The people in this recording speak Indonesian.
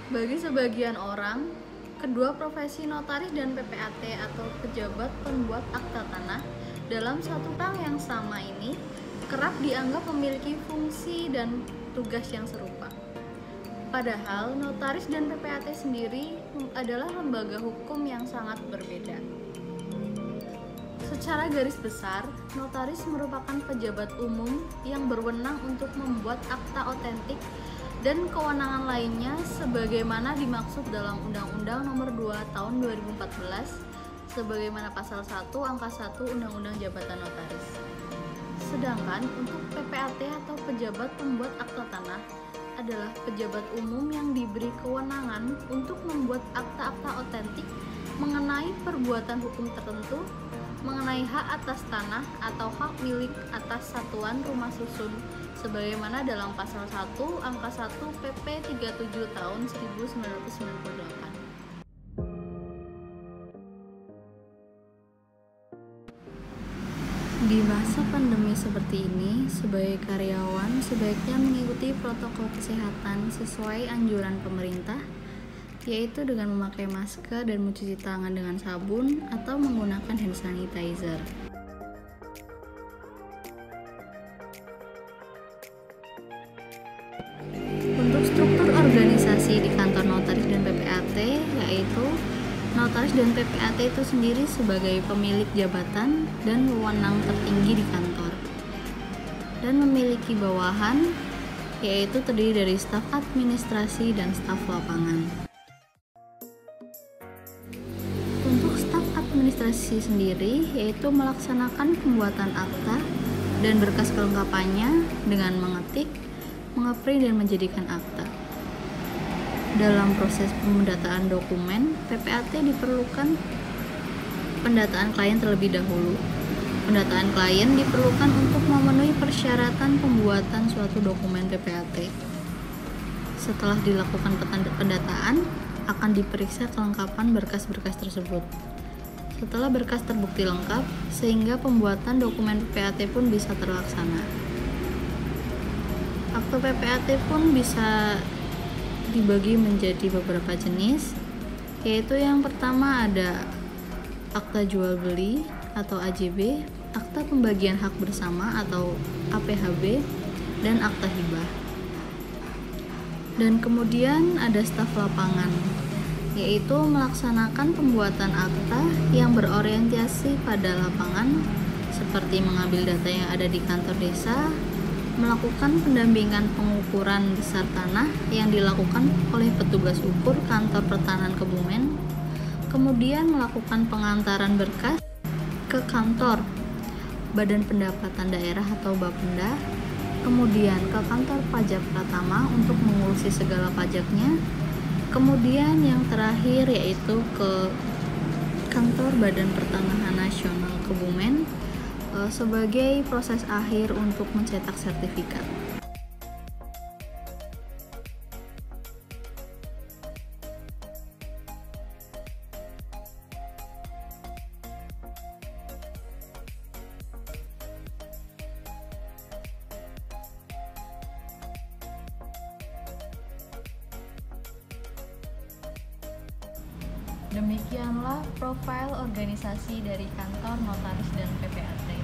Bagi sebagian orang, kedua profesi notaris dan PPAT atau pejabat pembuat akta tanah dalam satu rang yang sama ini kerap dianggap memiliki fungsi dan tugas yang serupa. Padahal notaris dan PPAT sendiri adalah lembaga hukum yang sangat berbeda. Secara garis besar, notaris merupakan pejabat umum yang berwenang untuk membuat akta otentik dan kewenangan lainnya sebagaimana dimaksud dalam Undang-Undang Nomor 2 Tahun 2014 sebagaimana pasal 1 angka 1 Undang-Undang Jabatan Notaris. Sedangkan untuk PPAT atau pejabat pembuat akta tanah adalah pejabat umum yang diberi kewenangan untuk membuat akta-akta otentik mengenai perbuatan hukum tertentu, mengenai hak atas tanah atau hak milik atas satuan rumah susun sebagaimana dalam pasal 1 angka 1 PP 37 tahun 1998. Di masa pandemi seperti ini, sebagai karyawan sebaiknya mengikuti protokol kesehatan sesuai anjuran pemerintah, yaitu dengan memakai masker dan mencuci tangan dengan sabun atau menggunakan hand sanitizer. Untuk struktur organisasi di kantor notaris dan PPAT, yaitu notaris dan PPAT itu sendiri sebagai pemilik jabatan dan wewenang tertinggi di kantor, dan memiliki bawahan, yaitu terdiri dari staf administrasi dan staf lapangan. Untuk staf administrasi sendiri, yaitu melaksanakan pembuatan akta dan berkas kelengkapannya dengan mengetik, mengeprint dan menjadikan akta. Dalam proses pendataan dokumen, PPAT diperlukan pendataan klien terlebih dahulu. Pendataan klien diperlukan untuk memenuhi persyaratan pembuatan suatu dokumen PPAT. Setelah dilakukan pendataan, akan diperiksa kelengkapan berkas-berkas tersebut. Setelah berkas terbukti lengkap, sehingga pembuatan dokumen PPAT pun bisa terlaksana. Akta PPAT pun bisa dibagi menjadi beberapa jenis, yaitu yang pertama ada akta jual beli atau AJB, akta pembagian hak bersama atau APHB, dan akta hibah. Dan kemudian ada staf lapangan, yaitu melaksanakan pembuatan akta yang berorientasi pada lapangan, seperti mengambil data yang ada di kantor desa, melakukan pendampingan pengukuran besar tanah yang dilakukan oleh petugas ukur kantor pertanahan Kebumen, kemudian melakukan pengantaran berkas ke kantor Badan Pendapatan Daerah atau Bapenda, kemudian ke kantor pajak Pratama untuk mengurusi segala pajaknya, kemudian yang terakhir yaitu ke kantor Badan Pertanahan Nasional Kebumen sebagai proses akhir untuk mencetak sertifikat. Demikianlah profil organisasi dari kantor notaris dan PPAT.